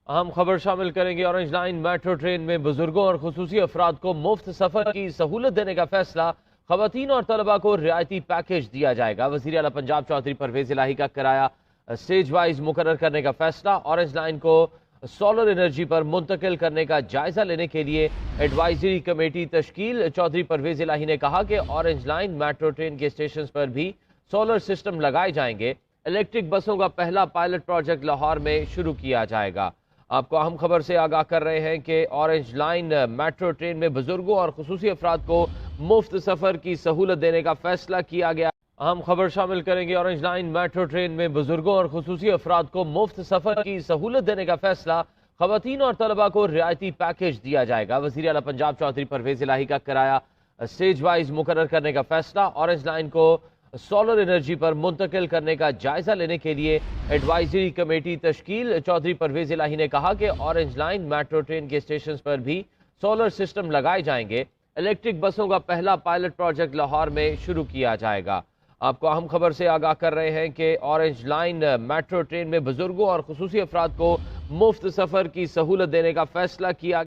अहम खबर शामिल करेंगे। ऑरेंज लाइन मेट्रो ट्रेन में बुजुर्गों और खुसूसी अफराद को मुफ्त सफर की सहूलत देने का फैसला। खवातीन और तलबा को रियायती पैकेज दिया जाएगा। वज़ीर आला पंजाब चौधरी परवेज इलाही का किराया स्टेज वाइज मुकर्रर करने का फैसला। ऑरेंज लाइन को सोलर एनर्जी पर मुंतकिल करने का जायजा लेने के लिए एडवाइजरी कमेटी तश्कील। चौधरी परवेज इलाही ने कहा कि ऑरेंज लाइन मेट्रो ट्रेन के स्टेशन पर भी सोलर सिस्टम लगाए जाएंगे। इलेक्ट्रिक बसों का पहला पायलट प्रोजेक्ट लाहौर में शुरू किया जाएगा। आपको अहम खबर से आगाह कर रहे हैं कि ऑरेंज लाइन मेट्रो ट्रेन में बुजुर्गों और खुसूसी अफराद को मुफ्त सफर की सहूलत देने का फैसला किया गया। अहम खबर शामिल करेंगे। ऑरेंज लाइन मेट्रो ट्रेन में बुजुर्गों और खुसूसी अफराद को मुफ्त सफर की सहूलत देने का फैसला। खवातीन और तलबा को रियायती पैकेज दिया जाएगा। वज़ीर आला पंजाब चौधरी परवेज इलाही का किराया स्टेज वाइज मुकर्रर करने का फैसला। ऑरेंज लाइन को सोलर एनर्जी पर मुंतकिल करने का जायजा लेने के लिए एडवाइजरी कमेटी तश्कील। चौधरी परवेज इलाही ने कहा कि ऑरेंज लाइन मेट्रो ट्रेन के स्टेशन पर भी सोलर सिस्टम लगाए जाएंगे। इलेक्ट्रिक बसों का पहला पायलट प्रोजेक्ट लाहौर में शुरू किया जाएगा। आपको अहम खबर से आगाह कर रहे हैं कि ऑरेंज लाइन मेट्रो ट्रेन में बुजुर्गों और खुसूसी अफराद को मुफ्त सफर की सहूलत देने का फैसला किया।